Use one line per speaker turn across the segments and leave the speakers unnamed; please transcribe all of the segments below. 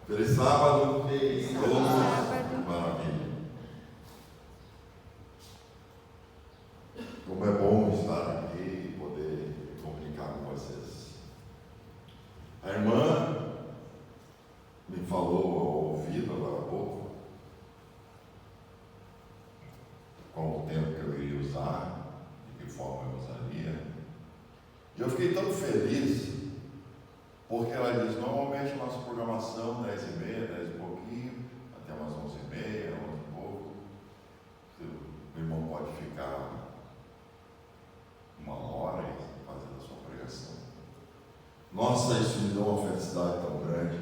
Feliz sábado.
Feliz
sábado. Maravilha. Como é bom estar aqui e poder comunicar com vocês. A irmã me falou ao ouvido agora há pouco qual o tempo que eu iria usar, de que forma eu usaria. E eu fiquei tão feliz, porque ela diz, normalmente a nossa programação 10h30, 10 e pouquinho, até umas 11h30, 11 e pouco. O irmão pode ficar 1 hora fazendo a sua pregação. Nossa, isso me deu uma felicidade tão grande,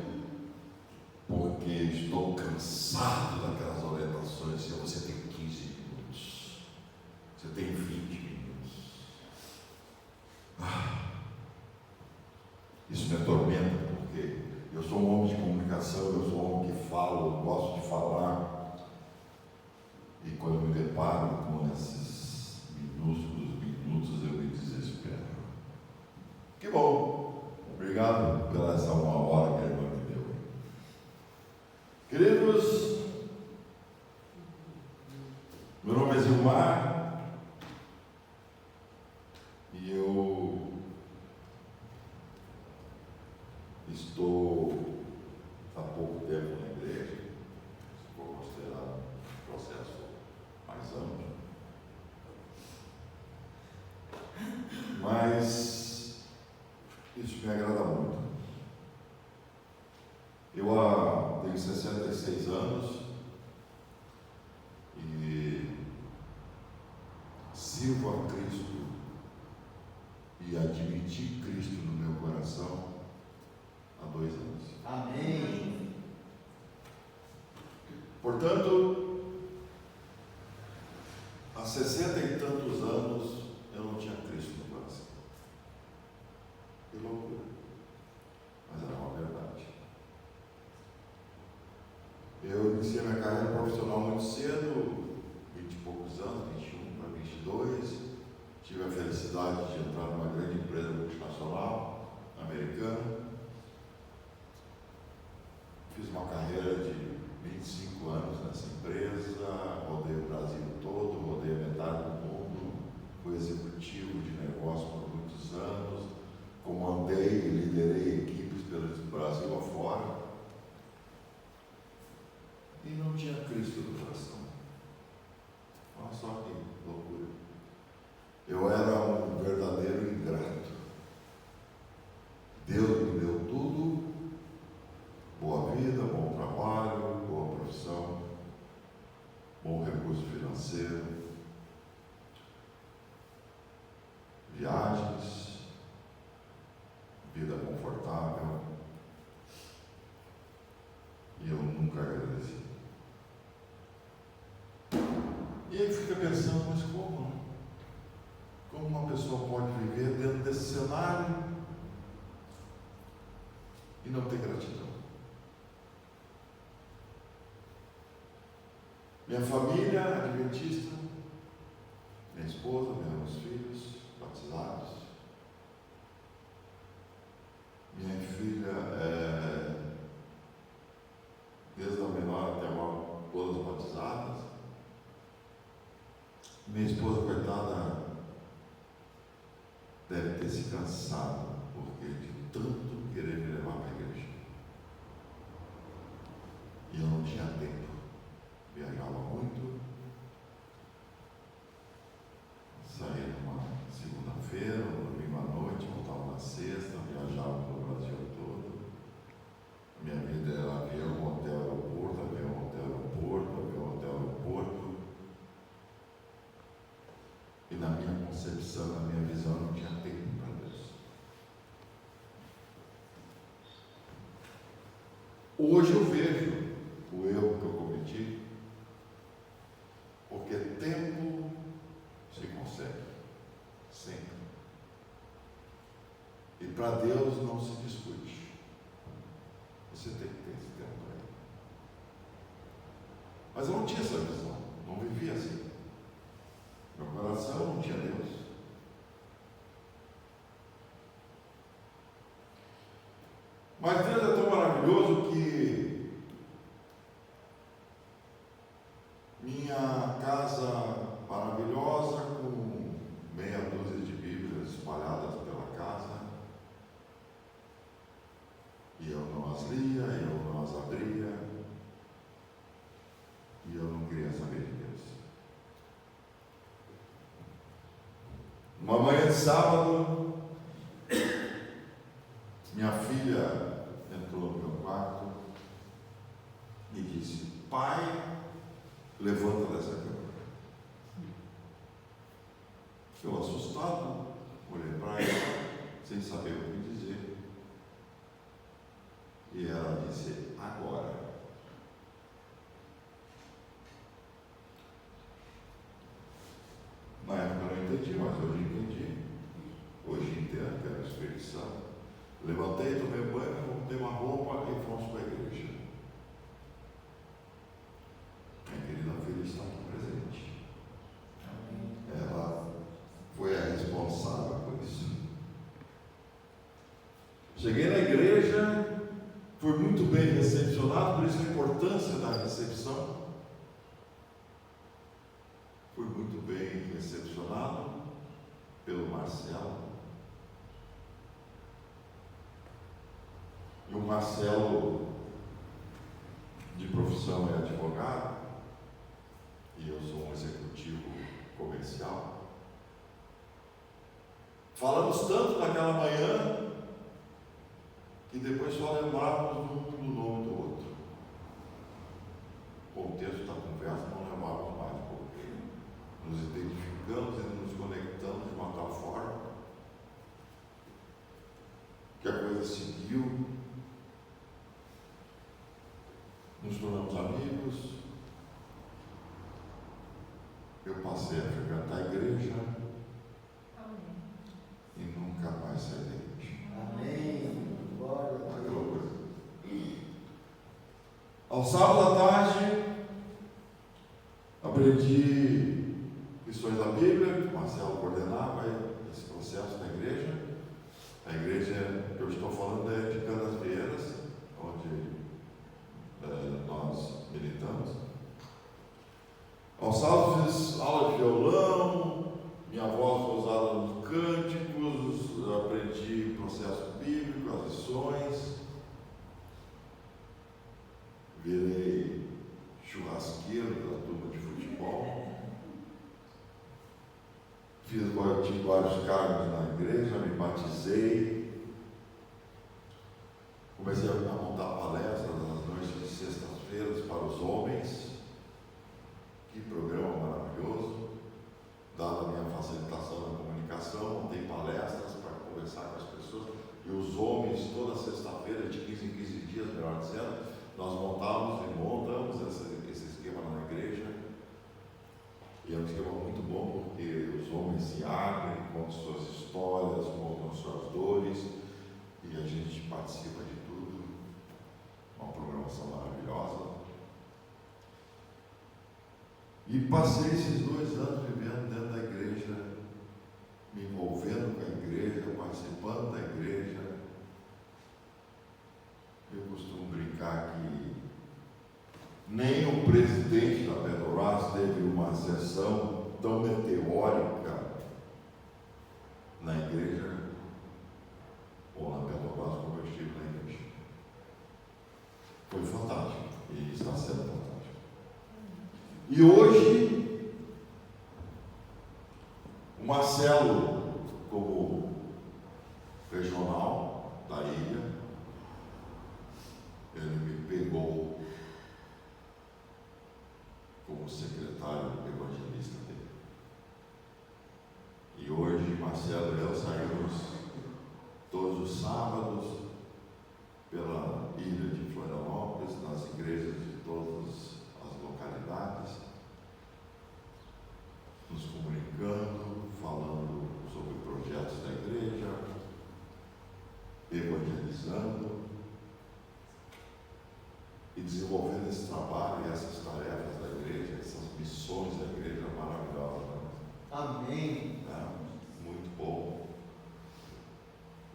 porque estou cansado daquelas orientações. Você tem 15 minutos, você tem 20 minutos. Isso me atormenta, porque eu sou um homem de comunicação, eu sou um homem que fala, eu gosto de falar. E quando eu me deparo com esses minúsculos minutos, eu me desespero. Que bom! Obrigado pela essa 1 hora que a irmã me deu. Queridos, meu nome é Zilmar e eu estou há pouco tempo na igreja, se for considerar um processo mais amplo, mas isso me agrada muito. Eu tenho 66 anos e sirvo a Cristo e admiti Cristo no meu coração há 2 anos.
Amém.
Portanto, há 60 e tantos anos eu não tinha Cristo no coração. Que loucura. Mas era uma verdade. Eu iniciei minha carreira profissional muito cedo, 20 e poucos anos, 21 para 22. Tive a felicidade de entrar numa grande empresa multinacional americana. Fiz uma carreira de 25 anos nessa empresa, rodei o Brasil todo, rodei a metade do mundo, fui executivo de negócio por muitos anos, comandei e liderei equipes pelo Brasil afora, e não tinha Cristo no coração. Olha só que loucura. Eu era um verdadeiro ingrato. Deus me deu tudo. Boa vida, bom trabalho, boa profissão, bom recurso financeiro, viagens, vida confortável, e eu nunca agradeci. E aí fica pensando, mas como? Como uma pessoa pode viver dentro desse cenário e não ter gratidão? Minha família adventista, minha esposa, meus filhos batizados. Minha filha, desde a menor até a maior, todas batizadas. Minha esposa, coitada, deve ter se cansado, porque de tanto querer me levar para a igreja. E eu não tinha tempo. Viajava muito, saía numa segunda-feira, domingo à noite, voltava na sexta, viajava pelo Brasil todo. Minha vida era avião, hotel, aeroporto, avião, hotel, aeroporto, avião, hotel, aeroporto. E na minha concepção, na minha visão, não tinha tempo para Deus. Hoje eu vejo o erro que eu cometi, porque tempo se consegue, sempre. E para Deus não se discute. Você tem que ter esse tempo para Ele. Mas eu não tinha essa visão, não vivia assim. Meu coração não tinha Deus. Mas Deus é tão maravilhoso que E eu não as lia, eu não as abria, e eu não queria saber de Deus. Uma manhã de sábado, minha filha entrou no meu quarto e disse: pai, levanta dessa cama. Eu, assustado, olhei para ela, sem saber o que dizer. E ela disse: agora. Na época eu não entendi, mas hoje entendi. Hoje entendo que era o Espírito Santo. Levantei, tomei banho, dei uma roupa e fomos para a igreja. Minha querida filha está aqui presente. Ela foi a responsável por isso. Cheguei na igreja, fui muito bem recepcionado, por isso a importância da recepção. Fui muito bem recepcionado pelo Marcelo. E o Marcelo, de profissão, é advogado, e eu sou um executivo comercial. Falamos tanto naquela manhã que depois só lembrávamos do nome do outro. O contexto da conversa não lembrávamos mais, porque nos identificamos e nos conectamos de uma tal forma que a coisa seguiu, nos tornamos amigos. Eu passei a frequentar a igreja.
Amém.
E nunca mais saí da igreja.
Amém. Glória a
Aquela
Deus.
coisa. Ao sábado à tarde, aprendi lições da Bíblia, que o Marcelo coordenava esse processo na igreja. A igreja que eu estou falando é de Canasvieiras, onde nós militamos. Ao sábado fiz aula de violão, minha voz foi usada nos cânticos, aprendi processo bíblico, as lições, virei churrasqueiro da turma de futebol, tive vários cargos na igreja, me batizei, comecei a montar palestras nas noites de sextas-feiras para os homens. Que programa maravilhoso! Dada a minha facilitação na comunicação, montei palestras para conversar com as pessoas, e os homens, toda sexta-feira, de 15 em 15 dias, melhor dizendo, nós montamos esse esquema na igreja. E é um esquema muito bom, porque os homens se abrem, contam suas histórias, contam suas dores, e a gente participa de tudo. Uma programação maravilhosa. E passei esses 2 anos vivendo dentro da igreja, me envolvendo com a igreja, participando da igreja. Eu costumo brincar que nem o presidente da Petrobras teve uma sessão tão meteórica na igreja ou na Petrobras como eu estive na igreja. Foi fantástico e está sendo fantástico. E hoje, o Marcelo, como regional da ilha, ele me pegou como secretário evangelista dele. E hoje, Marcelo e eu saímos todos os sábados pela ilha de Florianópolis, nas igrejas de todas as localidades, nos comunicando, falando sobre projetos da igreja, evangelizando e desenvolvendo esse trabalho e essas tarefas da igreja, essas missões da igreja maravilhosas. Né?
Amém.
Muito bom.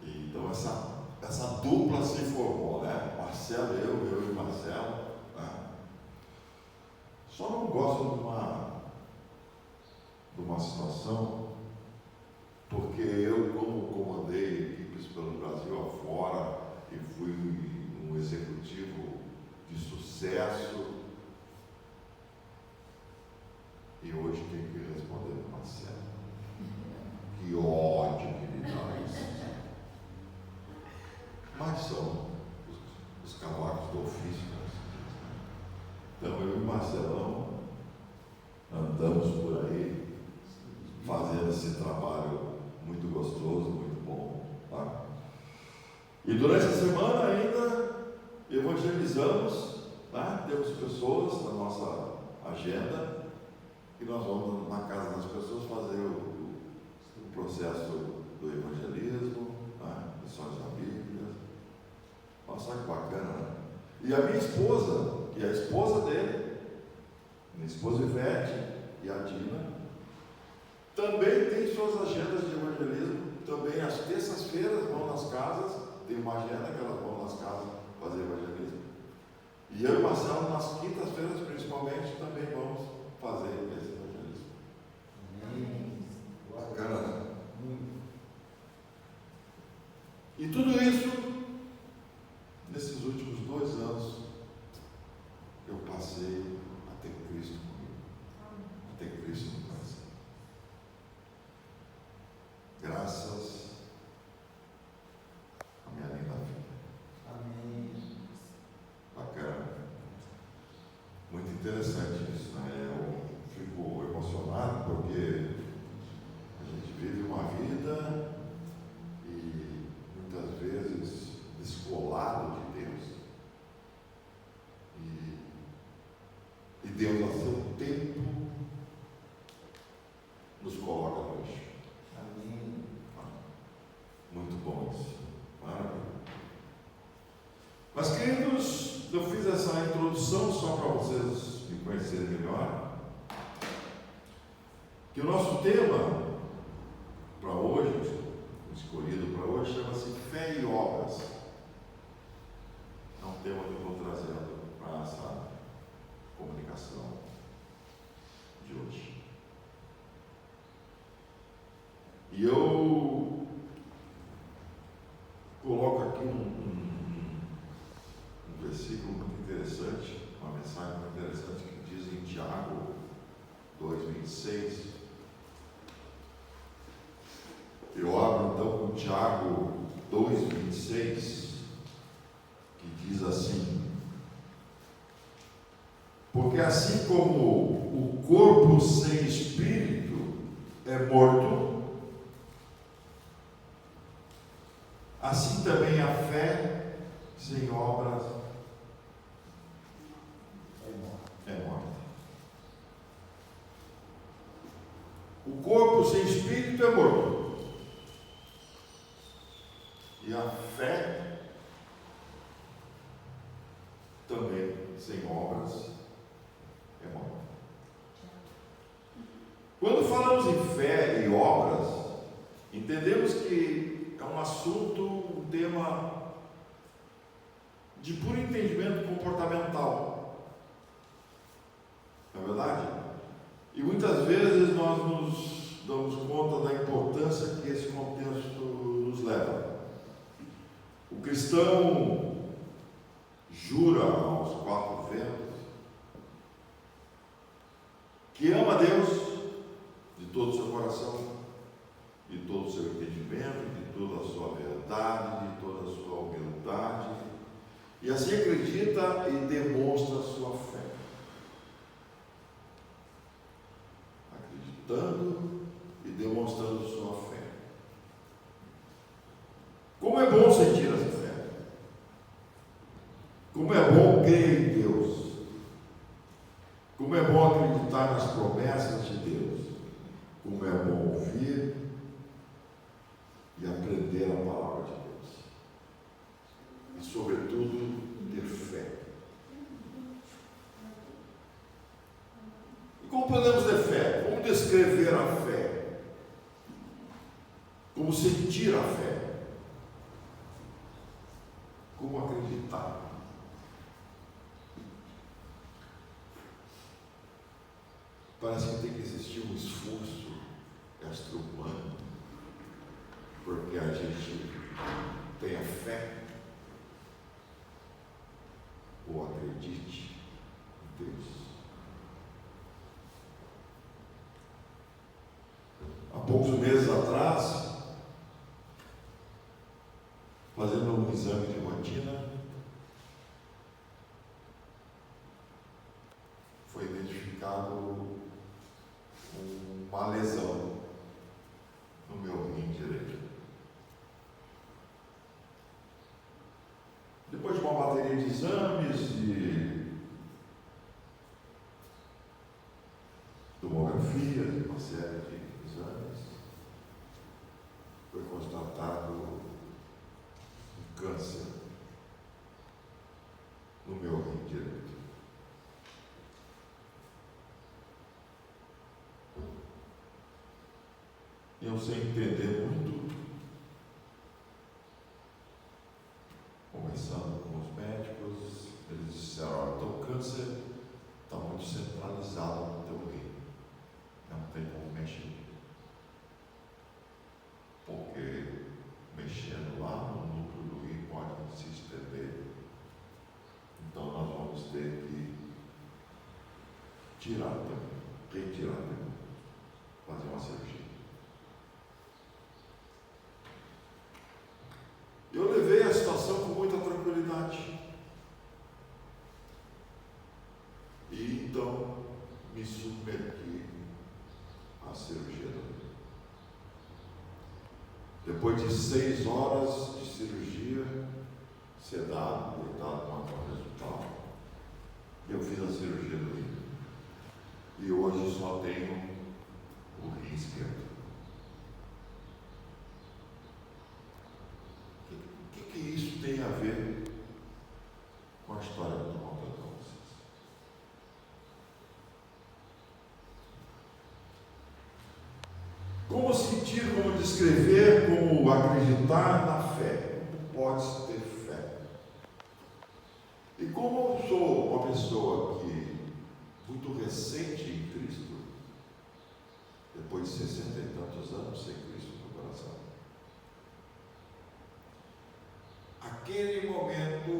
E, então essa dupla se formou, né? Marcelo, eu e Marcelo. Né? Só não gosto de uma situação, porque eu, como comandei equipes pelo Brasil afora e fui processo. E hoje tem que responder para Marcelo. Que ódio que me dá isso. Mas são os cavacos do ofício. Então eu e Marcelão andamos por aí fazendo esse trabalho muito gostoso, muito bom. Tá? E durante a semana ainda evangelizamos, tá? Temos pessoas na nossa agenda e nós vamos na casa das pessoas fazer o processo do evangelismo, tá? Lições da Bíblia. Nossa, que bacana, né? E a minha esposa, e a esposa dele, minha esposa Ivete e a Dina, também tem suas agendas de evangelismo. Também às terças-feiras vão nas casas, tem uma agenda que elas vão nas casas fazer evangelismo. E eu e o Marcelo, nas quintas-feiras principalmente, também vamos fazer esse evangelismo. Bacana, né? E tudo isso, nesses últimos 2 anos, eu passei a ter Cristo comigo, a ter Cristo no coração. Graças à minha linda filha.
Amém.
Bacana. Muito interessante isso, né? Eu fico emocionado porque a gente vive uma vida e muitas vezes descolado de Deus. E Deus, a seu tempo, nos coloca no eixo.
Amém.
Muito bom isso. Maravilha. Mas, queridos, eu fiz essa introdução só para vocês me conhecerem melhor. Que o nosso tema para hoje, escolhido para hoje, chama-se Fé e Obras. É um tema que eu estou trazendo para essa comunicação de hoje. E eu coloco aqui um versículo muito interessante, uma mensagem muito interessante que diz em Tiago 2,26. Eu abro então com Tiago 2,26, que diz assim: porque assim como o corpo sem espírito é morto, assim também a fé sem obras é morta. O corpo sem espírito é morto. E a fé também sem obras é morta. Quando falamos em fé e obras, entendemos que é um assunto, um tema de puro entendimento comportamental. Não é verdade? E muitas vezes nós nos damos conta da importância que esse contexto nos leva. O cristão jura aos 4 ventos que ama a Deus de todo o seu coração, de todo o seu entendimento, de toda a sua verdade, de toda a sua humildade, e assim acredita e demonstra a sua fé. Acreditando e demonstrando sua fé. Como é bom sentir essa fé. Como é bom crer em Deus. Como é bom acreditar nas promessas de Deus. Como é bom ouvir e aprender a palavra de Deus. E, sobretudo, ter fé. E como podemos ter fé? Como descrever a fé? Como sentir a fé? Como acreditar? Parece que tem que existir um esforço extra-humano porque a gente tenha fé ou acredite poucos meses atrás, fazendo um exame de rotina, foi identificado uma lesão no meu rim direito. Depois de uma bateria de exames e tomografia, uma série de exames, foi constatado um câncer no meu rim direito. Eu, sem entender muito, conversando com os médicos, eles disseram: olha, teu câncer está muito centralizado no teu rim, não tem como mexer. Porque mexendo lá no núcleo do rim pode se estender. Então nós vamos ter que retirar, fazer uma cirurgia. Eu levei a situação com muita tranquilidade. E então me submeti à cirurgia do rim. Depois de 6 horas de cirurgia, sedado, deitado com a resultado, eu fiz a cirurgia do rim. E hoje só tenho o rim esquerdo. O que isso tem a ver com a história que eu estou contando para vocês? Como sentir, como descrever, como acreditar na fé? Como pode-se ter fé? E como eu sou uma pessoa que muito recente em Cristo, depois de 60 e tantos anos sem Cristo no coração, aquele momento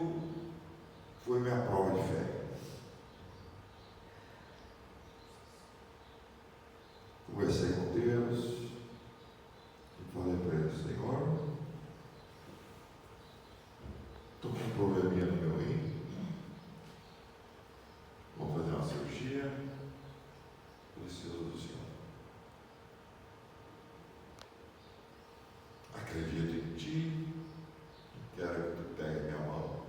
foi minha prova de fé. Conversei com Deus e falei para ele: Senhor, estou com um probleminha no meu rim, vou fazer uma cirurgia, preciso do Senhor. Acredito em Ti, quero que Tu pegue minha mão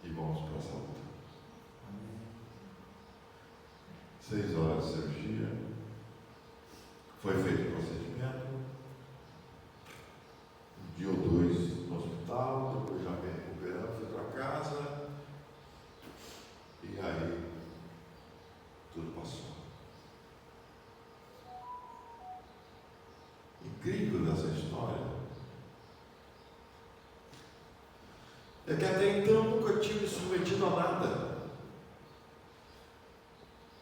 e vamos para essa luta. 6 horas de cirurgia, foi feito o procedimento, um dia ou 2 no hospital, depois já me recuperando, fui para casa, e aí tudo passou. Incrível dessa história é que até então nunca tinha me submetido a nada.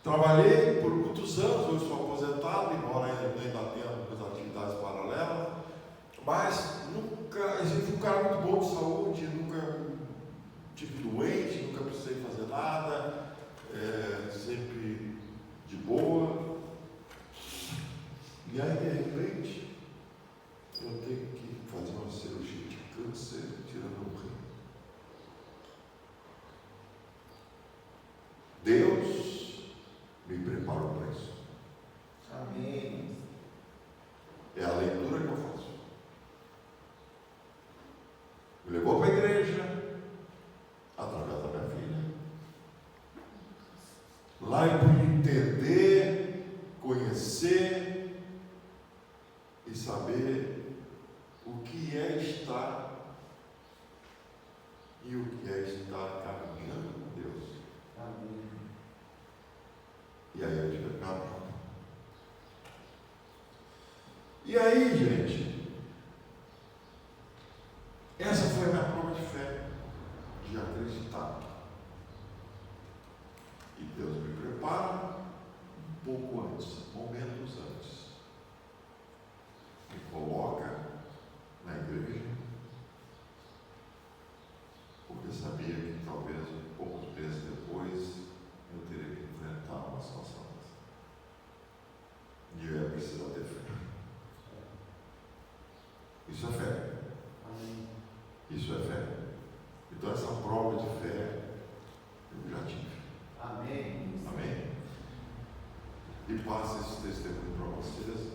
Trabalhei por muitos anos, hoje sou aposentado, embora ainda tenha algumas atividades paralelas, mas nunca, eu fui um cara muito bom de saúde, nunca tive doente, nunca precisei fazer nada, sempre de boa. E aí, de repente, eu tenho que fazer uma cirurgia de câncer, tirando o rim. Deus me preparou para isso.
Amém.
É a leitura que eu faço. Me levou para a igreja, através da minha filha. Lá eu pude entender, conhecer e saber o que é estar e o que é estar caminhando com Deus.
Amém.
E aí eu tive calma. E aí, gente, essa foi a minha prova de fé, de acreditar. E Deus me prepara um pouco antes, momentos antes. Me coloca na igreja, porque sabia que talvez poucos meses depois eu teria que enfrentar uma situação dessa. Isso é fé. Então essa prova de fé eu já tive.
Amém.
Amém? E passo esse testemunho para vocês,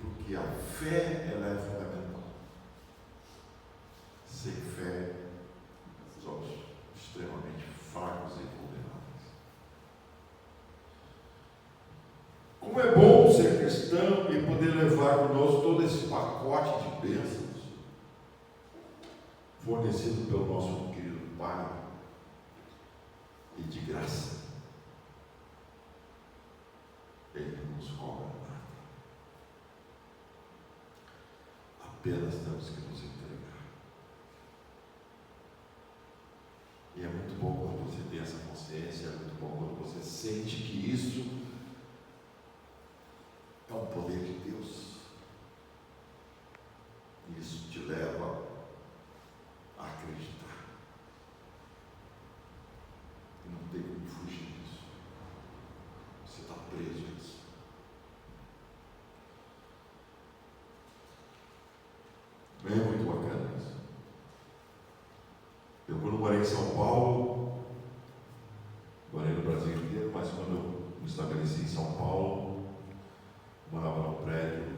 porque a fé ela é fundamental. Sem fé somos extremamente fracos e vulneráveis. Como é bom ser cristão e poder levar conosco todo esse pacote de bênçãos fornecido pelo nosso querido Pai e de graça. Ele não nos cobra nada. Apenas temos que nos entregar. E é muito bom quando você tem essa consciência, é muito bom quando você sente que isso é um poder de Deus. E isso te leva a acreditar. E não tem como fugir disso. Você está preso a isso. É muito bacana isso. Eu, quando morei em São Paulo, morei no Brasil inteiro, mas quando eu me estabeleci em São Paulo, morava num prédio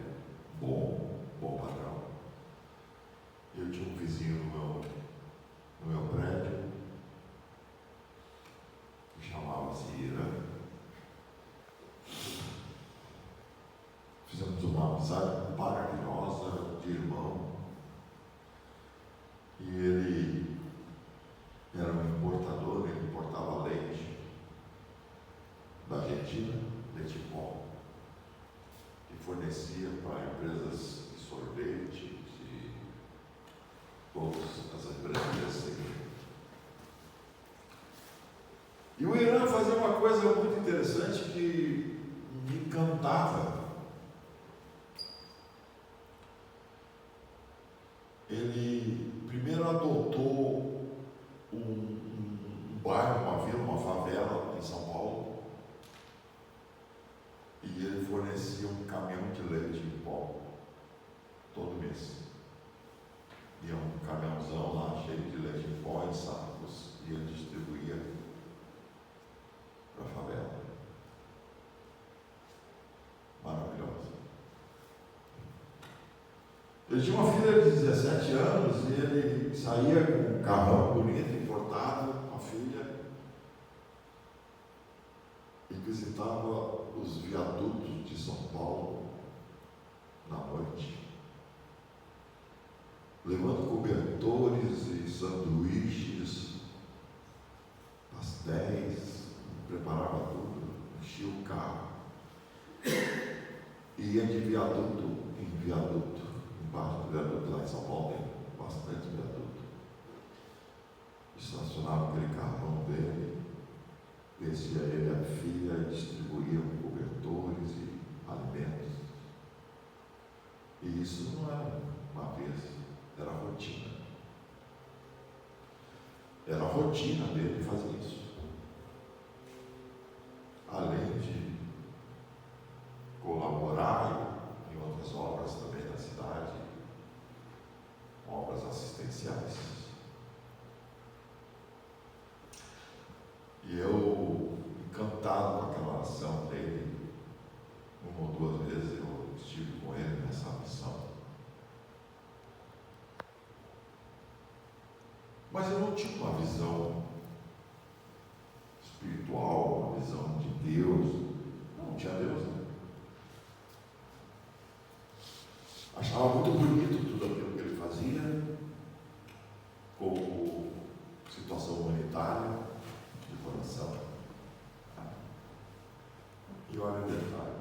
bom padrão. Eu tinha um vizinho no meu prédio, que chamava-se Irã. Fizemos uma amizade maravilhosa de irmão. E ele era um importador, ele importava leite da Argentina, leite em pó, que fornecia para empresas de sorvete, de todas as empresas assim. E o Irã fazia uma coisa muito interessante que me encantava. Ele primeiro adotou um bairro, uma vila, uma favela em São Paulo, e ele fornecia um caminhão de leite em pó todo mês. Ia um caminhãozão lá cheio de leite em pó em sacos e ele distribuía para a favela. Maravilhoso. Ele tinha uma filha de 17 anos e ele saía com um carrão bonito, importado, com a filha, e visitava os viadutos de São Paulo na noite, levando cobertores e sanduíches, pastéis, preparava tudo, enchia o carro, e ia de viaduto em viaduto. Embaixo do viaduto lá em São Paulo tem bastante viaduto. Estacionava aquele carrão dele, descia ele e a filha e distribuíam cobertores e alimentos. E isso não era uma vez, era rotina. Era a rotina dele fazer isso. Além de colaborar em outras obras também da cidade, obras assistenciais. E eu, encantado com aquela ação dele, uma ou duas vezes eu estive com ele nessa missão. Mas eu não tinha uma visão espiritual, uma visão de Deus. Não tinha Deus, né? Achava muito bonito tudo aquilo que ele fazia, como situação humanitária, de coração. E olha o detalhe.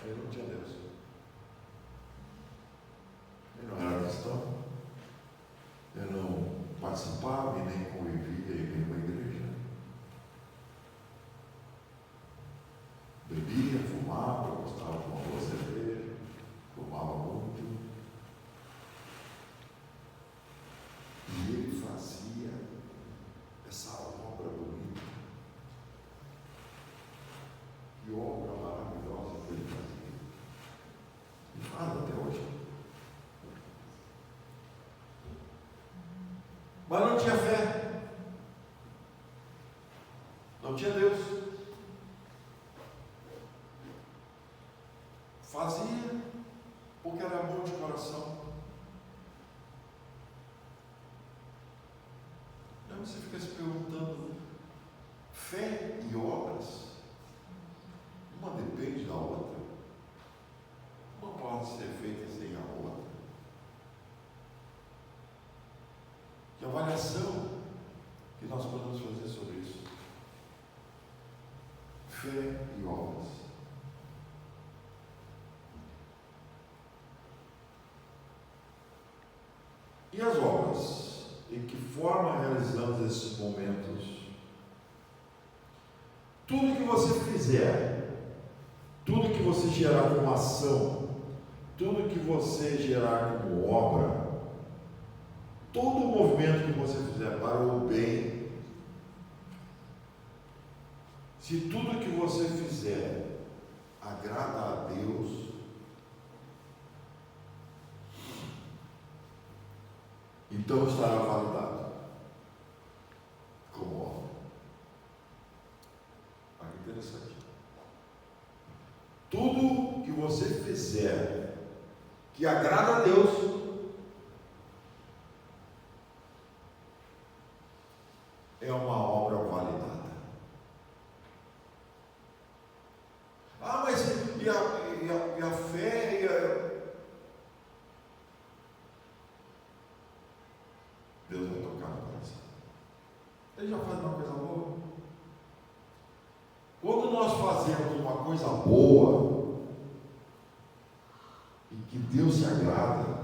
Ele não tinha Deus. Ele não era cristão. Ele não participava e nem convivia em nenhuma igreja. Bebia, fumava, gostava de uma boa cerveja, fumava muito. E ele fazia essa obra bonita. Que obra maravilhosa que ele fazia. E faz até hoje. Mas não tinha fé. Não tinha Deus. Fazia porque era bom de coração. Então você fica se perguntando, fé e obras, uma depende da outra. Uma pode ser feita sem a outra. Que avaliação que nós podemos fazer sobre isso? Fé e obras. E as obras? Em que forma realizamos esses momentos? Tudo que você fizer, tudo que você gerar como ação, tudo que você gerar como obra, todo o movimento que você fizer para o bem, se tudo que você fizer agrada a Deus, então estará validado como obra. Olha que interessante. Tudo que você fizer que agrada a Deus é uma obra validada. Ah, mas e a fé e a... Deus vai tocar no coração. Ele já faz uma coisa boa. Quando nós fazemos uma coisa boa e que Deus se agrada,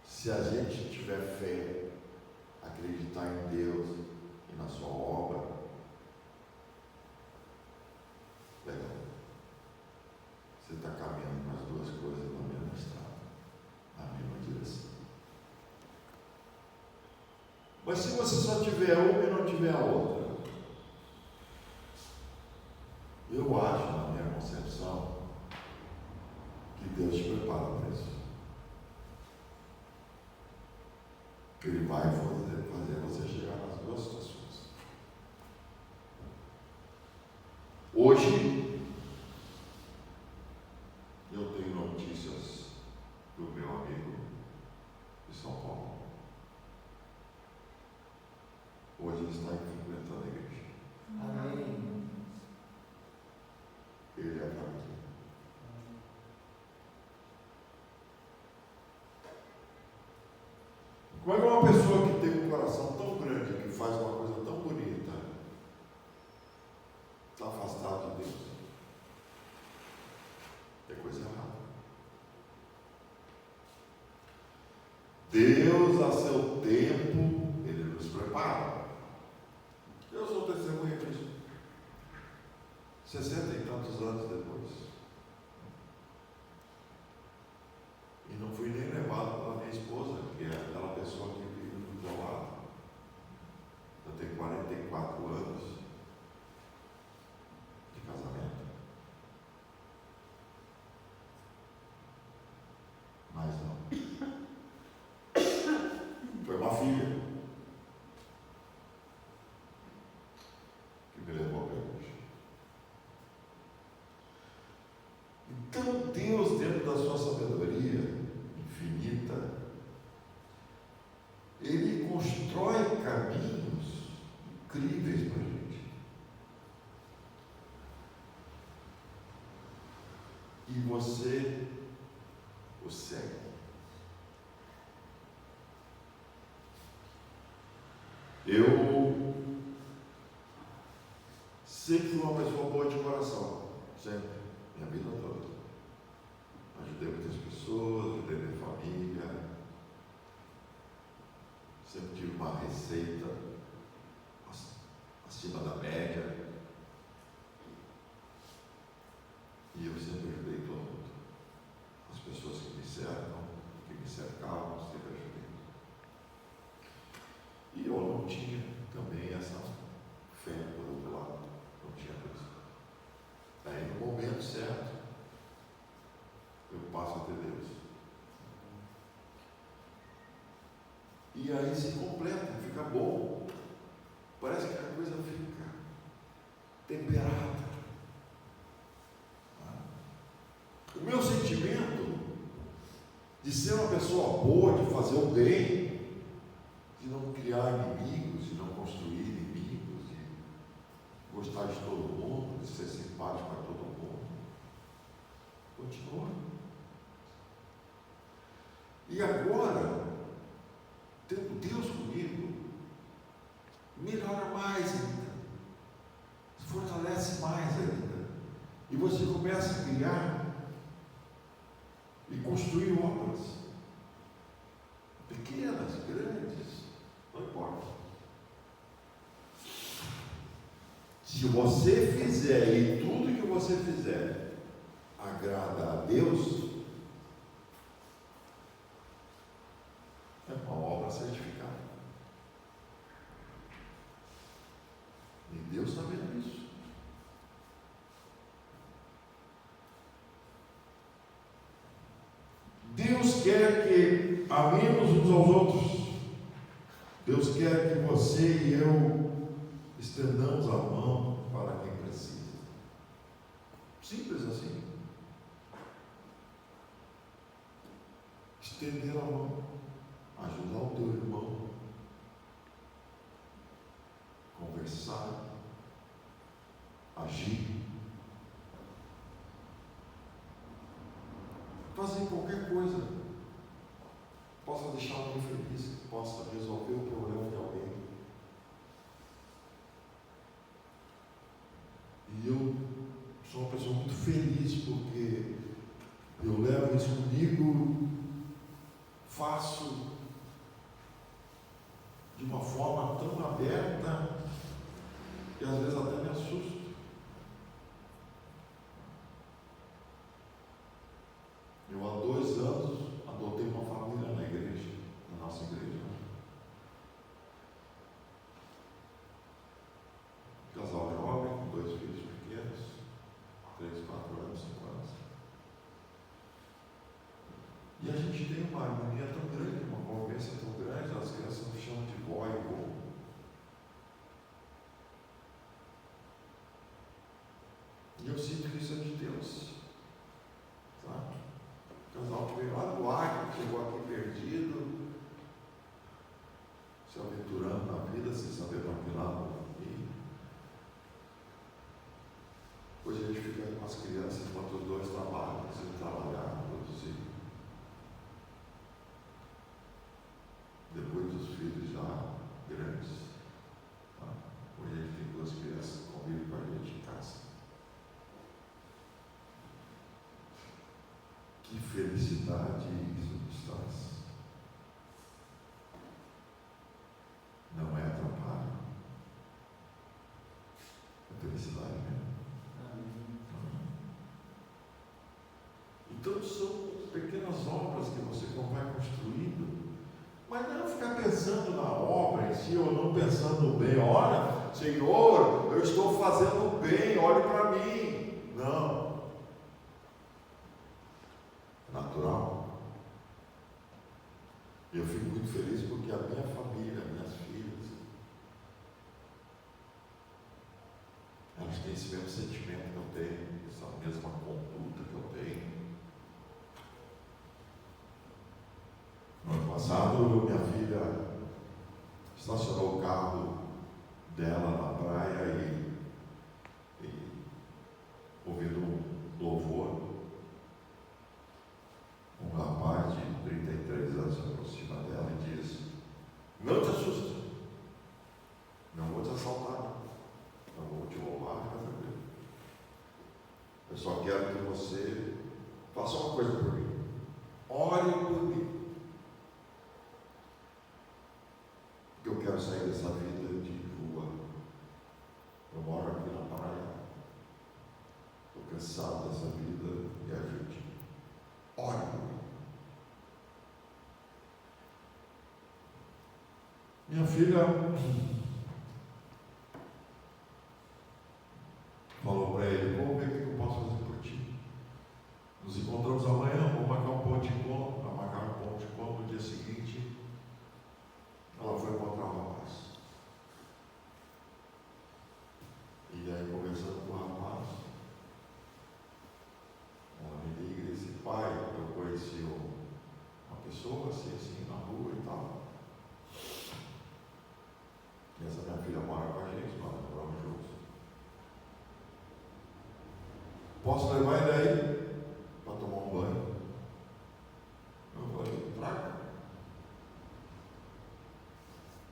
se a gente tiver fé, acreditar em Deus e na sua obra, legal. Você está caminhando com as duas coisas na mesma estrada, na mesma direção. Mas se você só tiver uma e não tiver a outra, eu acho, na minha concepção, que Deus te prepara para isso. Ele vai fazer você chegar nas duas situações. Hoje, eu tenho notícias do meu amigo de São Paulo. Hoje ele está frequentando a igreja.
Amém.
Ele é a família. Como é que uma pessoa que tem um coração tão grande, que faz uma coisa tão bonita, está afastado de Deus? É coisa errada. Deus, a seu tempo, Ele nos prepara. Eu sou testemunha disso. 60 e tantos anos depois. E não fui nem levado pela minha esposa, que é aquela pessoa que vive do meu lado. Eu tenho 44 anos de casamento. Mas não. Foi uma filha que me levou para a igreja. Então Deus, dentro da sua sabedoria infinita, Ele constrói caminhos incríveis para a gente. E você o segue. Eu sempre fui uma pessoa boa de coração, sempre, minha vida toda. Ajudei muitas pessoas, ajudei minha família, sempre tive uma receita acima da média, e eu sempre ajudei todo mundo. As pessoas que me cercam, que me cercavam, sempre ajudei. E eu não tinha também essa fé por outro lado, não tinha Deus. Aí no momento certo, eu passo a ter Deus. E aí se completa, fica bom. Parece que a coisa fica temperada. O meu sentimento de ser uma pessoa boa, de fazer o bem, de não criar inimigos, de não construir inimigos, de gostar de todo mundo, de ser simpático a todo mundo, continua. E agora, tendo Deus comigo, melhora mais ainda, se fortalece mais ainda, e você começa a criar e construir obras, pequenas, grandes, não importa. Se você fizer e tudo que você fizer agrada a Deus, é uma obra certificada. E Deus está vendo isso. Deus quer que amemos uns aos outros. Deus quer que você e eu estendamos a mão para quem precisa. Simples assim. Estender a mão, ajudar o teu irmão, conversar, agir, fazer qualquer coisa que possa deixar alguém feliz, que possa resolver o problema de alguém. E eu sou uma pessoa muito feliz porque eu levo isso comigo, faço de uma forma tão aberta que às vezes até me assusto. Eu há 2 anos adotei uma família na igreja, na nossa igreja. Casal jovem, com 2 filhos pequenos, 3, 4 anos, 5 anos. E a gente tem uma harmonia tão grande, uma convivência tão grande, as crianças nos chamam de vó e vô. E eu sinto que isso é de Deus. Sabe? O casal que veio lá do Acre, chegou aqui perdido, se aventurando na vida, sem saber para que lado ir. Hoje a gente fica com as crianças enquanto os 2 trabalham, precisam trabalhar, produzir. Depois dos filhos já grandes. Tá? Hoje a gente tem 2 crianças que convivem com a gente em casa. Que felicidade isso nos traz. Não é atrapalho. É felicidade mesmo. Então são pequenas obras que você vai construindo. Mas não ficar pensando na obra em si, ou não pensando no bem. Olha, Senhor, eu estou fazendo o bem, olhe para mim. Não. Natural. Eu fico muito feliz porque a minha família, minhas filhas, elas têm esse mesmo sentimento que eu tenho, essa mesma conduta que eu tenho. No ano passado, minha filha estacionou o carro dela na praia e ouvindo um louvor, um rapaz de 33 anos se aproxima dela e diz: não te assusta, não vou te assaltar, não vou te roubar, fica tranquilo. Eu só quero que você faça uma coisa por mim, ore por mim. Eu quero sair dessa vida de rua. Eu moro aqui na praia. Estou cansado dessa vida. Me ajude. Ore por mim. Minha filha falou para ele: vamos ver o que eu posso fazer por ti. Nos encontramos amanhã. Vamos marcar um ponto de encontro. Para marcar um ponto de encontro no dia seguinte. pessoa, assim, na rua e tal. E essa minha filha mora com a gente, nós moramos juntos. Posso levar ele aí para tomar um banho? Eu falei, traga.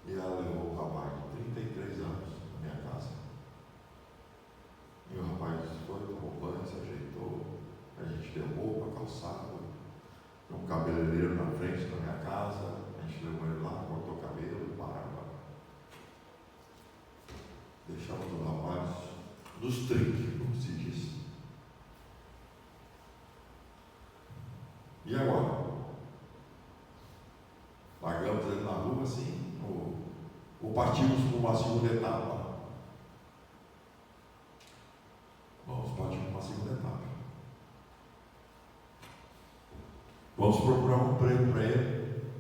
E ela levou o rapaz de 33 anos na minha casa. E o rapaz foi, tomou banho, se ajeitou. A gente deu roupa, calçado. Tem um cabeleireiro na frente da minha casa. A gente levou ele lá, cortou o cabelo, barba. Deixamos o rapaz nos trinques, como se diz. E agora? Largamos ele na rua assim, ou partimos para uma segunda etapa? Vamos partir para uma segunda etapa. Vamos procurar um emprego para ele.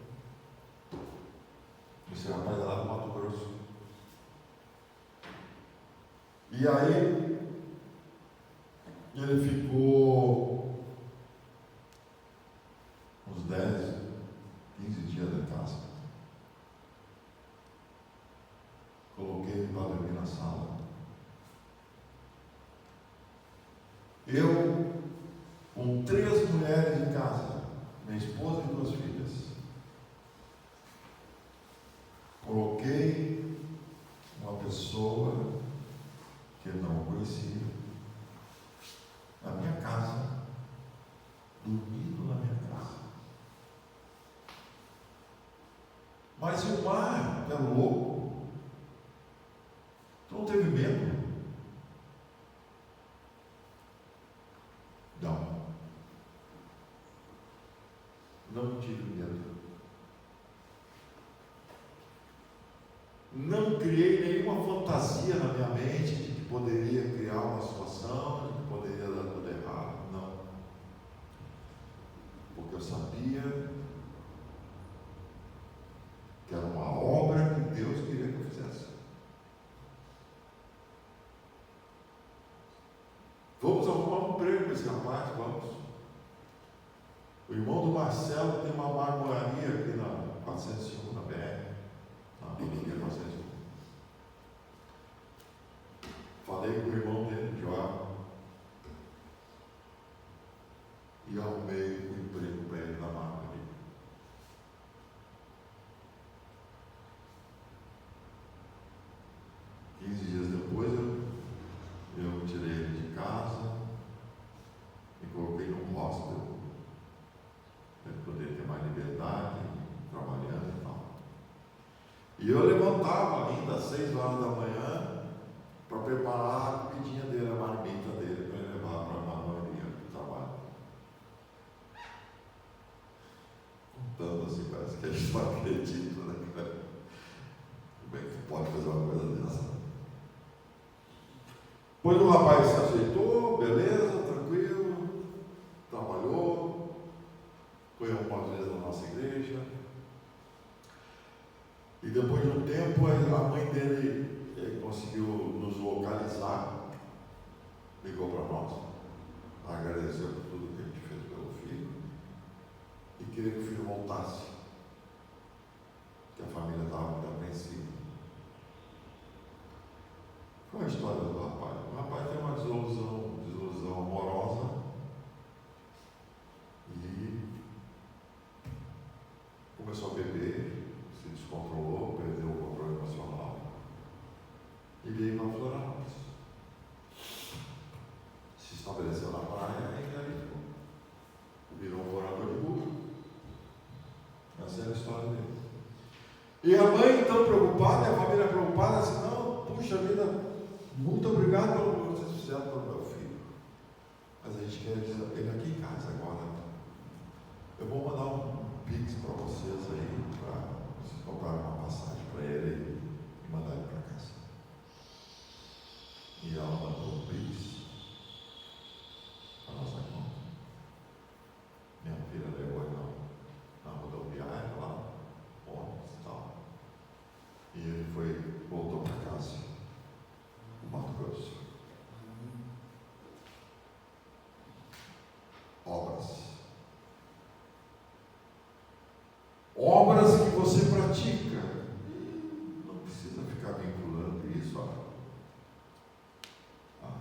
Esse rapaz é lá do Mato Grosso. E aí, ele ficou uns 10, 15 dias em casa. Coloquei ele para dormir na sala. Eu, com 3 mulheres em casa, minha esposa e 2 filhas, coloquei uma pessoa que eu não conhecia na minha casa, dormindo na minha casa. Mas o mar era louco. Tu não teve medo? Não. Não tive medo. Não criei nenhuma fantasia na minha mente de que poderia criar uma situação, de que poderia dar tudo errado. Não. Porque eu sabia que era uma obra que Deus queria que eu fizesse. Vamos arrumar um emprego para esse rapaz, vamos. O irmão do Marcelo tem uma marmoraria aqui na 401, na BR, na Avenida 401. Falei com o irmão dele, João, e arrumei um emprego para ele na marmoraria. Dias depois eu tirei ele de casa e coloquei num hostel para ele poder ter mais liberdade, trabalhando e tal. E eu levantava ainda às 6 horas da manhã para preparar a comidinha dele, a marmita dele, para ele levar para a marmoraria do trabalho. Contando assim, parece que a gente não acredita, né? Como é que pode fazer uma coisa dessa? Pois o rapaz se aceitou, beleza, tranquilo, trabalhou, foi algumas vezes na nossa igreja. E depois de um tempo, a mãe dele conseguiu nos localizar, ligou para nós, agradeceu por tudo que a gente fez pelo filho e queria que o filho voltasse, que a família estava muito apreensiva. Qual é a história do rapaz? O rapaz tem uma desilusão amorosa e começou a beber, se descontrolou, perdeu o controle emocional e veio para Florianópolis. Se estabeleceu na praia e aí virou um morador de rua. Essa é a história dele. E a mãe, então preocupada, a família preocupada, assim, não, puxa vida, muito obrigado pelo que vocês fizeram pelo meu filho. Mas a gente quer dizer ele aqui em casa agora. Eu vou mandar um pix para vocês aí, para vocês comprarem uma passagem para ele e mandar ele para casa. E ela mandou um pix para nossa conta. Minha filha levou ele na rodoviária lá, ônibus e tal. E ele voltou para casa, no Mato Grosso. obras que você pratica. Não precisa ficar vinculando isso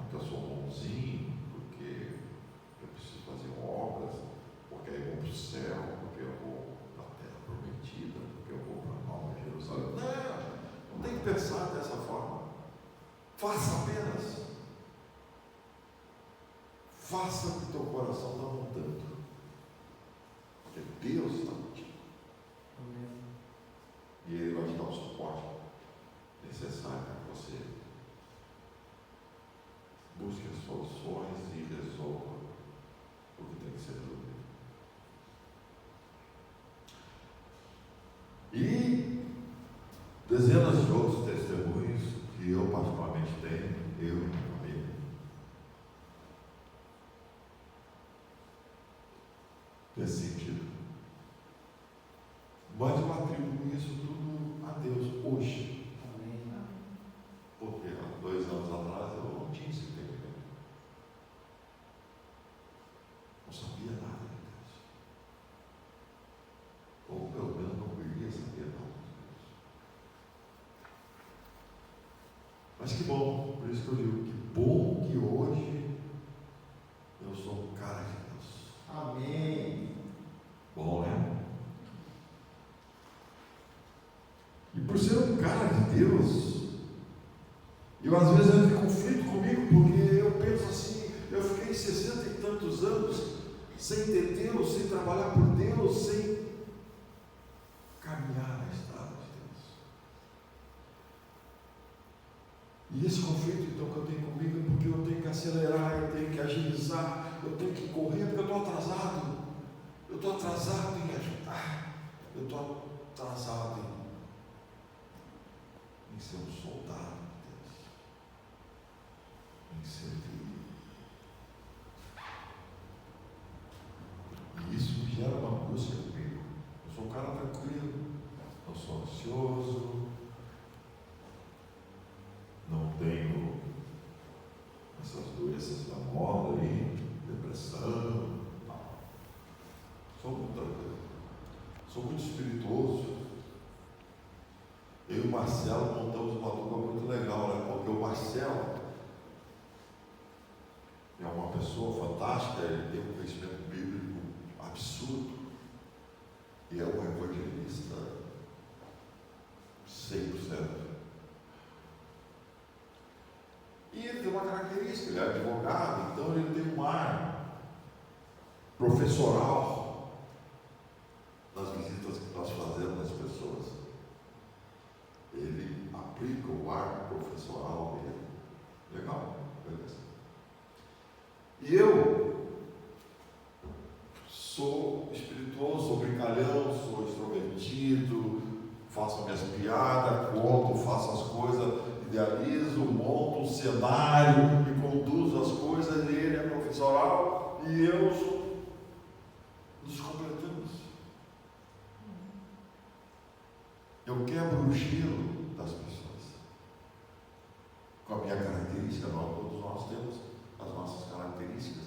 que eu sou bonzinho, porque eu preciso fazer obras, porque aí eu vou para o céu, porque eu vou para a terra prometida, porque eu vou para a Nova Jerusalém. Não tem que pensar dessa forma. Faça apenas. Faça o que teu coração está montando. Porque Deus está contigo. E Ele vai te dar o suporte necessário para que você busque as soluções e resolva o que tem que ser resolvido. E dezenas de outros testemunhos que eu particularmente tenho, eu e minha família, nesse sentido. Mas eu atribuo isso tudo a Deus hoje.
Amém.
Porque há 2 anos atrás eu não tinha esse entendimento. Não sabia nada de Deus. Ou pelo menos não queria saber nada de Deus. Mas que bom, por isso que eu digo, que bom que hoje eu sou um cara de Deus.
Amém.
Bom, né? E por ser um cara de Deus, eu às vezes entro em conflito comigo, porque eu penso assim, eu fiquei 60 e tantos anos sem ter Deus, sem trabalhar por Deus, sem caminhar na estrada de Deus. E esse conflito então que eu tenho comigo é porque eu tenho que acelerar, eu tenho que agilizar, eu tenho que correr, porque eu estou atrasado. Eu estou atrasado em ajudar, eu estou atrasado em ser um soldado de Deus, em servir. E isso me gera uma angústia comigo. Eu sou um cara tranquilo, não sou ansioso, não tenho essas doenças da moda aí, depressão. Sou muito tranquilo, sou muito espirituoso. Eu e o Marcelo montamos uma dupla muito legal, né? Porque o Marcelo é uma pessoa fantástica, ele tem um conhecimento bíblico absurdo e é um evangelista 100%. E ele tem uma característica, ele é advogado, então ele tem um ar professoral nas visitas que nós fazemos às pessoas. Ele aplica o ar professoral dele. Legal, beleza. E eu sou espirituoso, sou brincalhão, sou extrovertido, faço minhas piadas, conto, faço as coisas, idealizo, monto um cenário e conduzo as coisas. Ele é professoral e eu nos completamos. Eu quebro o gelo das pessoas com a minha característica. Todos nós temos as nossas características,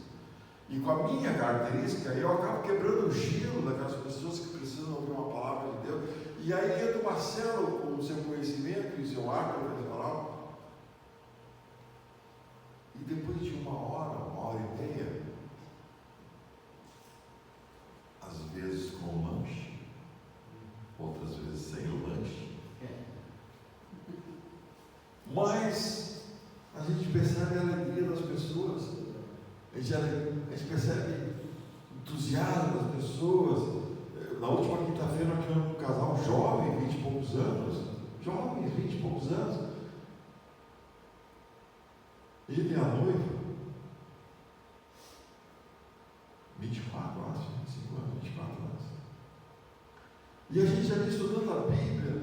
e com a minha característica eu acabo quebrando o gelo daquelas pessoas que precisam ouvir uma palavra de Deus. E aí entra o Marcelo com o seu conhecimento e seu ar profissional, e depois de 1 hora e meia, às vezes com lanche, outras vezes sem o lanche, mas a gente percebe a alegria das pessoas, a gente percebe o entusiasmo das pessoas. Na última quinta-feira nós tivemos um casal jovem, 20 e poucos anos, jovens, 20 e poucos anos, ele e a noiva, 24, acho, 25 anos, 24 anos. E a gente ali estudando a Bíblia,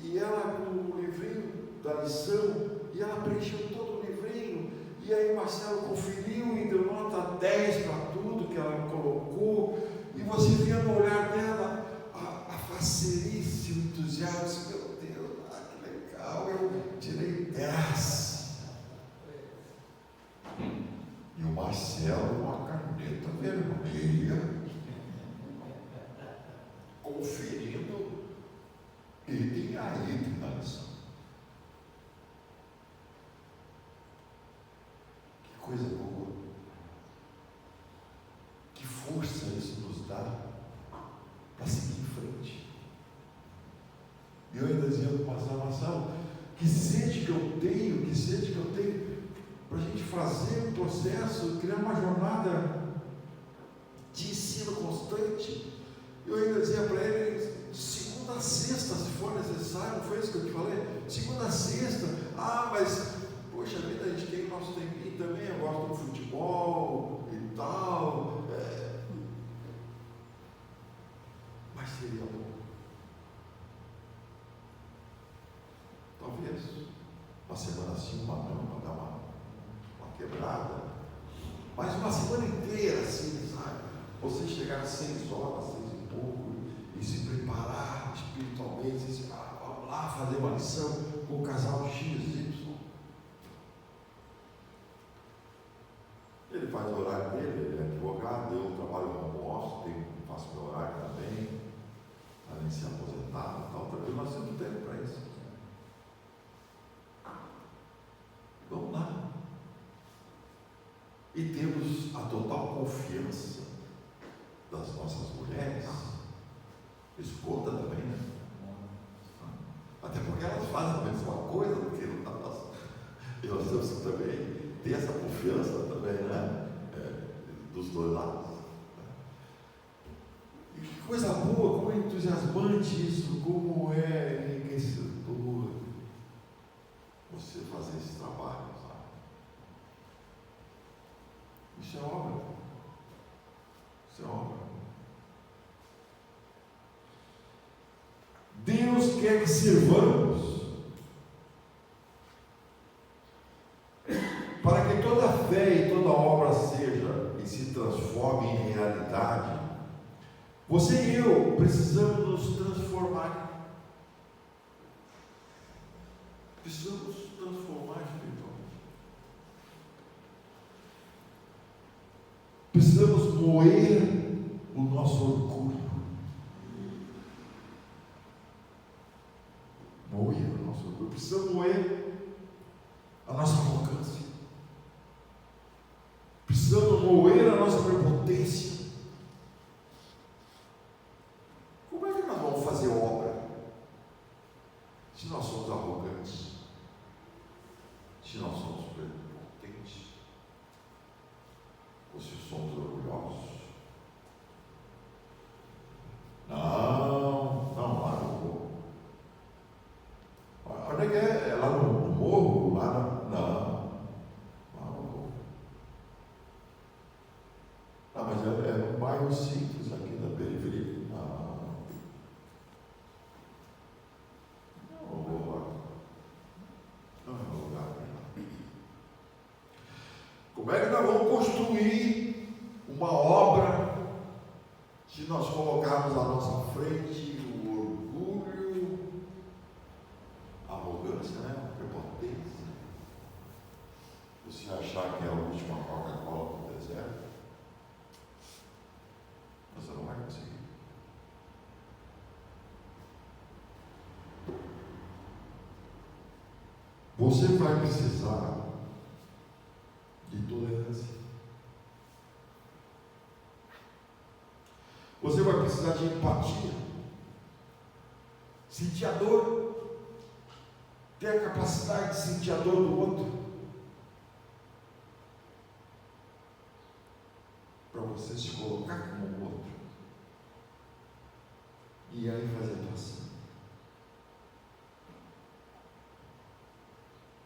e ela com o livrinho da lição, e ela preencheu todo o livrinho, e aí o Marcelo conferiu e deu nota 10 para tudo que ela colocou, e você via no olhar dela a facerice, o entusiasmo. Meu Deus, que legal, eu tirei 10. E o Marcelo com a caneta vermelha, Que força isso nos dá para seguir em frente. E eu ainda dizia para o Marcelo, que sede que eu tenho para a gente fazer um processo, criar uma jornada de ensino constante. Eu ainda dizia para ele, de segunda a sexta, se for necessário, não foi isso que eu te falei? Segunda a sexta, mas, poxa vida, a gente tem o nosso tempinho também, eu gosto do futebol e tal, mas seria bom. Talvez, uma semana sim, uma não, para dar uma quebrada, mas uma semana inteira assim, sabe? Você chegar às 6 horas, 6 e pouco, e se preparar espiritualmente, e dizer, vamos lá fazer uma lição com o casal XY. Ele faz o horário dele, ele é advogado, eu trabalho no home office, faço meu horário também, além de ser aposentado e tal, também nós temos tempo para isso. Vamos lá. E temos a total confiança das nossas mulheres. Isso conta também, né? Até porque elas fazem a mesma coisa do que nós. E nós temos que também ter essa confiança também, né? Dos dois lados. E que coisa boa, como é entusiasmante isso, como é enriquecedor você fazer esse trabalho, sabe? Isso é obra. Isso é obra. Deus quer que sirvamos para que toda fé e toda obra seja e se transforme em realidade. Você e eu precisamos nos transformar. Precisamos nos transformar espiritualmente. Precisamos moer o nosso orgulho. Moer o nosso orgulho. Precisamos moer a nossa arrogância. Precisamos moer a nossa prepotência. Como é que nós vamos fazer obra se nós somos arrogantes? Se nós somos prepotentes? Ou se somos orgulhosos? Não, lá no morro. Onde é que é? É lá no morro? Não, lá no morro. Mas é um bairro simples aqui da periferia. Como é que nós vamos construir uma obra se nós colocarmos à nossa frente o orgulho, a arrogância, né? A prepotência? Você achar que é a última Coca-Cola do deserto, você não vai conseguir. Você vai precisar de tolerância. Você vai precisar de empatia. Sentir a dor. Ter a capacidade de sentir a dor do outro. Para você se colocar como o outro. E aí fazer atuação.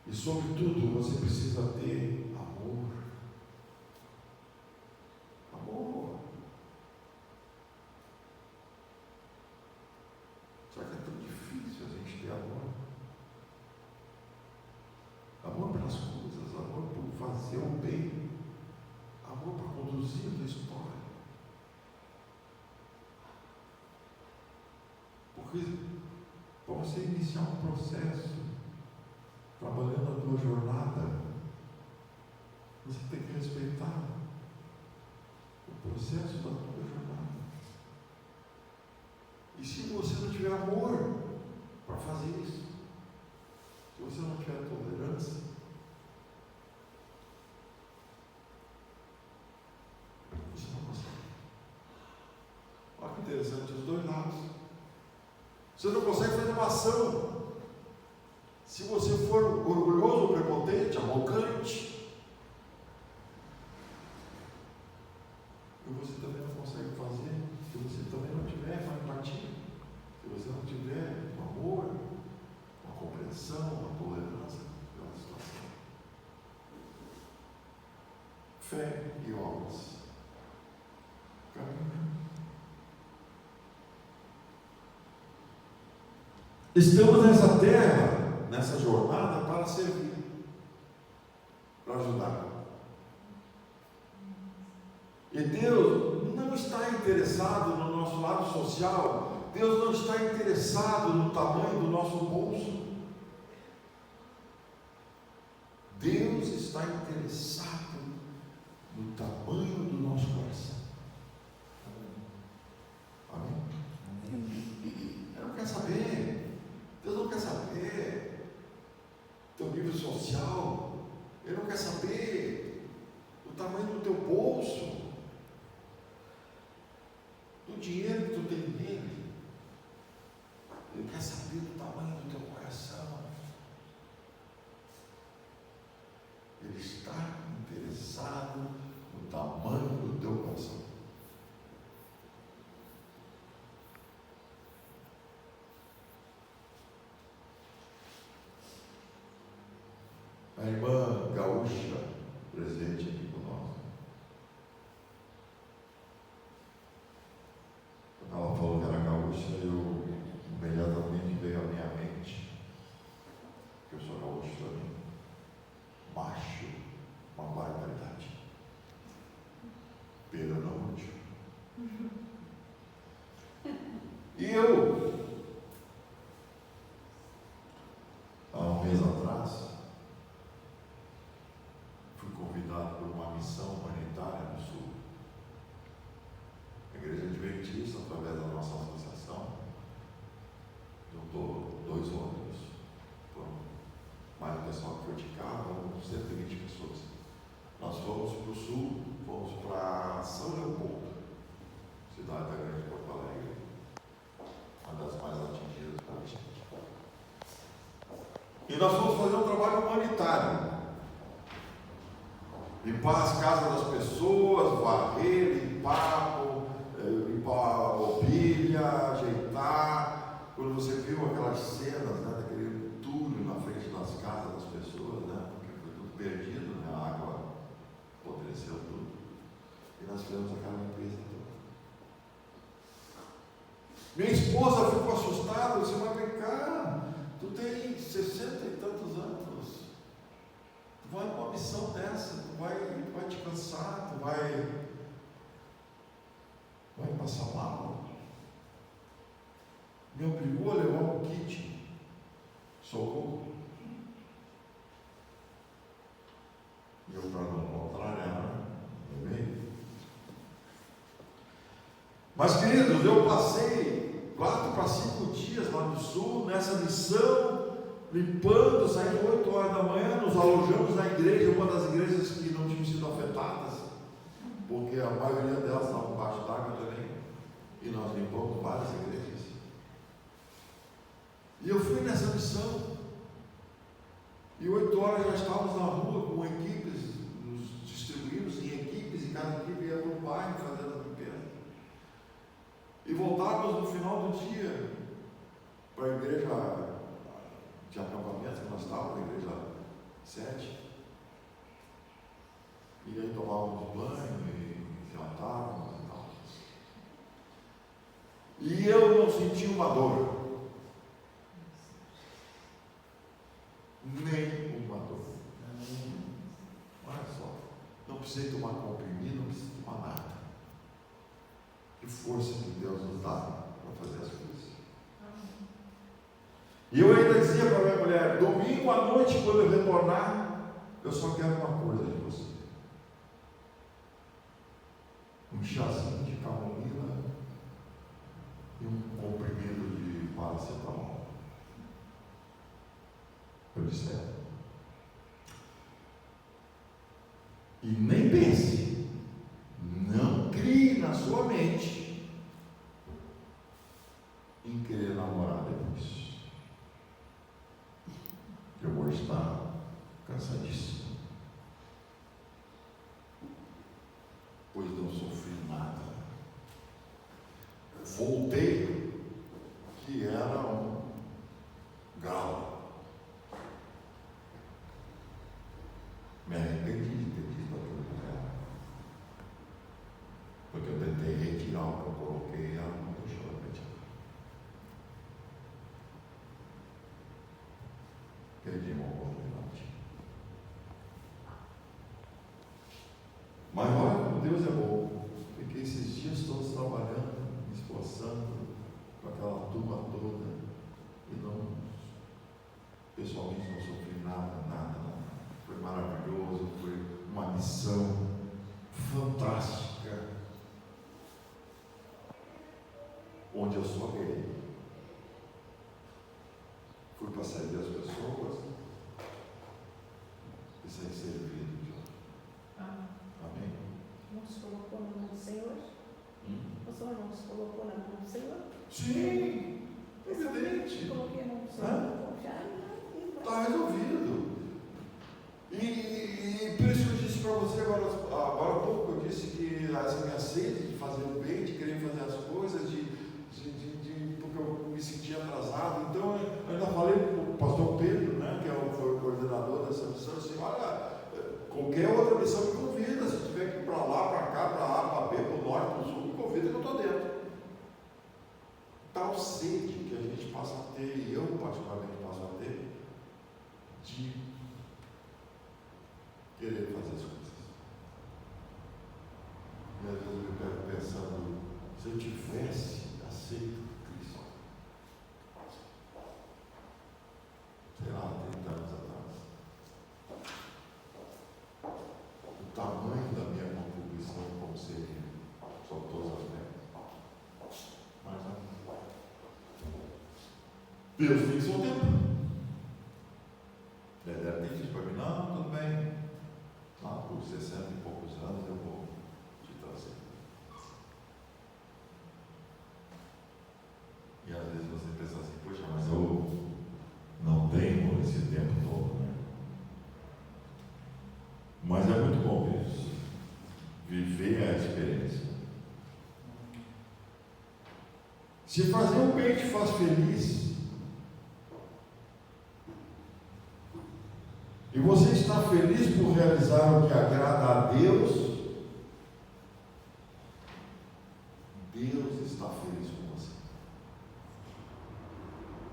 E sobretudo você precisa ter amor. Amor. Só que é tão difícil a gente ter amor. Amor pelas coisas, amor por fazer o bem, amor para conduzir a tua história. Porque para você iniciar um processo, trabalhando a tua jornada, você tem que respeitar o processo da tua jornada. E se você não tiver amor para fazer isso, se você não tiver tolerância, você não consegue. interessante os dois lados. Você não consegue fazer uma ação se você for orgulhoso, prepotente, arrogante. E você também não consegue fazer se você também não tiver uma empatia, se você não tiver um amor, uma compreensão, uma tolerância pela situação. Fé e obras. Caminho. Estamos nessa terra, nessa jornada, para servir, para ajudar. E Deus não está interessado no nosso lado social, Deus não está interessado no tamanho do nosso bolso. Deus está interessado no tamanho do nosso coração. Amém? Ele não quer saber, Deus não quer saber teu nível social, Ele não quer saber o tamanho do teu bolso, do dinheiro que tu tem nele. Ele quer saber do tamanho do teu coração. Ele está interessado no tamanho do teu coração. A irmã gaúcha, presente aqui conosco, quando ela falou que era gaúcha, eu imediatamente veio à minha mente que eu sou gaúcho também. Macho, uma barbaridade. Pera não útil. E eu, há um mês atrás, fui convidado por uma missão humanitária no Sul. A Igreja Adventista, através da nossa associação, juntou 2 ônibus. Mais o pessoal que foi de carro, 120 pessoas. Nós fomos para o Sul, fomos para São Leopoldo, cidade da Grande Porto Alegre, uma das mais atingidas pela gente. E nós fomos fazer um trabalho humanitário. Limpar as casas das pessoas, varrer, limpar a mobília, ajeitar. Quando você viu aquelas cenas, né, daquele entulho na frente das casas das pessoas, né, porque foi tudo perdido, né, a água apodreceu tudo. E nós fizemos aquela limpeza toda. Minha esposa ficou assustada, você vai brincar, tu tem 60 e tantos anos. Tu vai numa missão dessa, tu vai te cansar, tu vai passar mal. Me obrigou a levar um kit, socorro. E eu, para não contrariar, levei. Mas, queridos, eu passei 4 para 5 dias lá no Sul, nessa missão, limpando, saímos 8 horas da manhã, nos alojamos na igreja, uma das igrejas que não tinham sido afetadas, porque a maioria delas estavam embaixo d'água também, e nós limpamos várias igrejas. E eu fui nessa missão, e 8 horas já estávamos na rua com equipes, nos distribuímos em equipes, e cada equipe ia para um bairro fazendo a limpeza. E voltávamos no final do dia para a igreja de acampamento que nós estávamos, na igreja 7. E aí tomávamos banho e jantávamos e tal. E eu não senti uma dor. Nem uma dor. Olha só. Não precisei tomar comprimido, não precisei tomar nada. Que força que Deus nos dá para fazer as coisas. E eu ainda dizia para a minha mulher, domingo à noite, quando eu retornar, eu só quero uma coisa de você. Um chazinho de camomila e um comprimido de paracetamol. Eu disse, e nem pense, não crie na sua mente hoje está cansadíssimo, pois não sofri nada. Voltei, que era um galo. Me arrependi de ter dito aquilo para ela, porque eu tentei retirar o que eu coloquei e ela não deixou eu retirar. Perdi uma oportunidade. Mas olha como Deus é bom. Fiquei esses dias todos trabalhando, me esforçando com aquela turma toda e não, pessoalmente não sofri nada. Foi maravilhoso, foi uma missão fantástica, onde eu só ganhei. Fui para servir as pessoas e sem servido. Amém?
Não se colocou na mão do Senhor? O Senhor não se colocou na mão do Senhor?
Sim, evidente.
Coloquei na mão do Senhor, confiar e
Está resolvido. E por isso eu disse para você agora há pouco, eu disse que essa minha sede de fazer o bem, de querer fazer as coisas, porque eu me sentia atrasado. Então eu ainda falei para o pastor Pedro, né, que foi o coordenador dessa missão, assim, olha, qualquer outra missão me convida, se tiver que ir para lá, para cá, para A, para B, para o norte, para o sul, me convida que eu estou dentro. Tal sede que a gente passa a ter, e eu particularmente passo a ter, de querer fazer as coisas. E às vezes eu me pego pensando, se eu tivesse aceito Cristo, sei lá, 30 anos atrás, o tamanho da minha contribuição como seria, só todas as metas. Mas não. Deus tem seu tempo. Dedé tem dito para mim, não, tudo bem. Por 60 e poucos anos eu vou te trazer. E às vezes você pensa assim, poxa, mas eu não tenho esse tempo todo, né? Mas é muito bom isso. Viver a experiência. Se fazer o bem te faz feliz, e você está feliz por realizar o que agrada a Deus, Deus está feliz com você.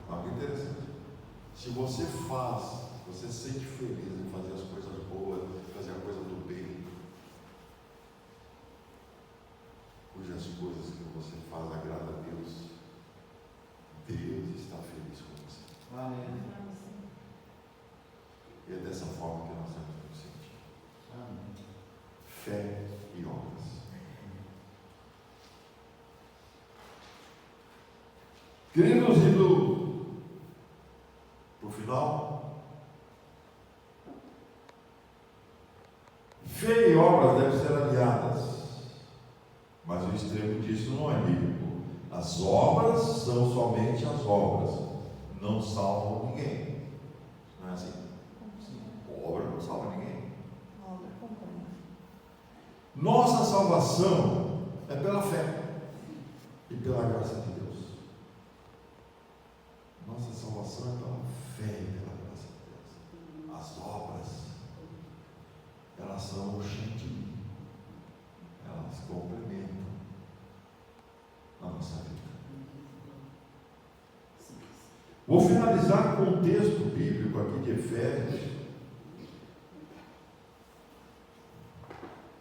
Algo interessante. Se você faz, você se sente feliz em fazer as coisas boas, fazer a coisa do bem, cujas coisas que você faz agrada a Deus, Deus está feliz com você.
Amém.
E é dessa forma que nós temos que nos sentir.
Amém.
Fé e obras. Queridos, indo para o final, fé e obras devem ser aliadas, mas o extremo disso não é bíblico. As obras são somente as obras, não salvam ninguém. Não é assim? Obra não salva ninguém. Nossa salvação é pela fé e pela graça de Deus. Nossa salvação é pela fé e pela graça de Deus. As obras, elas são o chantilly, elas complementam a nossa vida. Vou finalizar com um texto bíblico aqui de Efésios.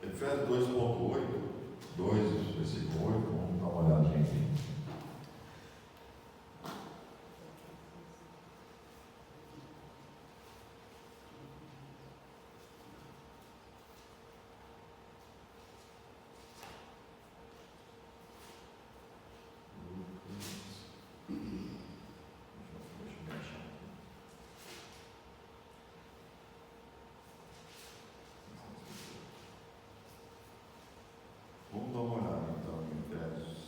Efésios 2.8, 2, versículo 8, vamos dar uma olhadinha aqui. Vamos dar uma olhada então em Efésios.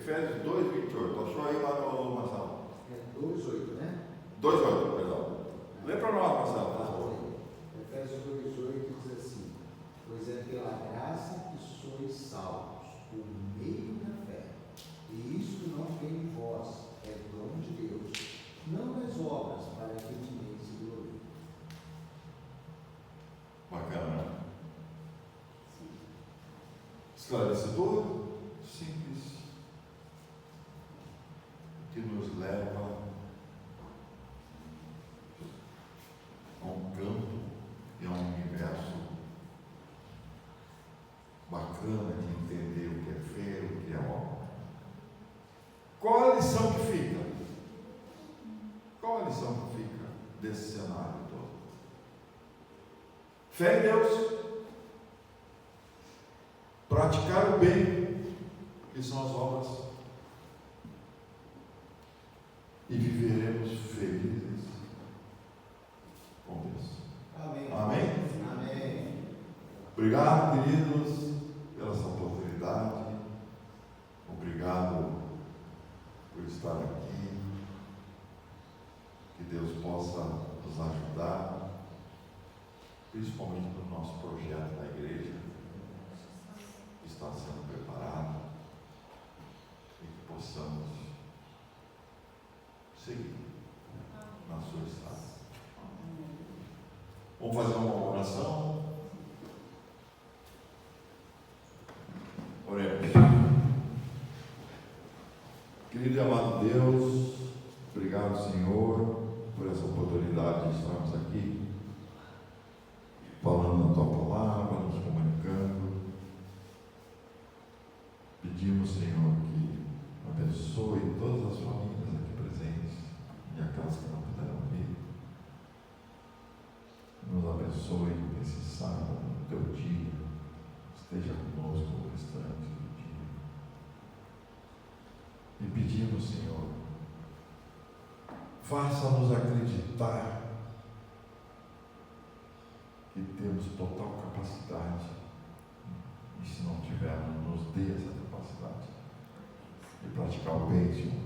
Efésios 2:28. Achou aí lá no Marcelo?
É 2:8, né?
2:8, perdão. Lê para nós, Marcelo, por favor.
Efésios 2:8 diz assim: pois é pela graça que sois salvos, por meio da fé. E isto não vem de vós, é dom de Deus, não das obras, para que ninguém se glorie.
Bacana, né? Esclarecedor, simples, que nos leva a um campo e a um universo bacana de entender o que é fé, o que é obra. Qual a lição que fica? Qual a lição que fica desse cenário todo? Fé em Deus, praticar o bem, que são as obras, e viveremos felizes com Deus.
Amém.
Amém?
Amém.
Obrigado, queridos, pela essa oportunidade. Obrigado por estar aqui. Que Deus possa nos ajudar, principalmente no nosso projeto da igreja, que está sendo preparado, e que possamos seguir na sua estrada. Vamos fazer uma oração? Oremos. Querido e amado Deus, obrigado, Senhor, por essa oportunidade de estarmos aqui, falando a Tua palavra, nos comunicando. Pedimos, Senhor, que abençoe todas as famílias aqui presentes e aquelas que não puderam vir. Nos abençoe nesse sábado, no Teu dia. Esteja conosco o restante do dia. E pedimos, Senhor, faça-nos acreditar que temos total capacidade, e se não tivermos, nos dê essa capacidade de praticar o bem, Senhor,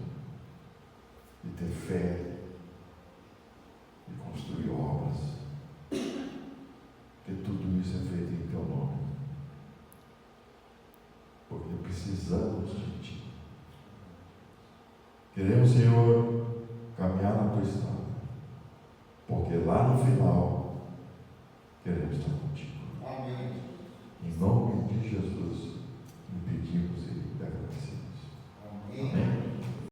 de ter fé, de construir obras, que tudo isso é feito em Teu nome, porque precisamos de Ti. Queremos, Senhor, caminhar na Tua estrada, porque lá no final queremos estar contigo.
Amém.
Em nome de Jesus.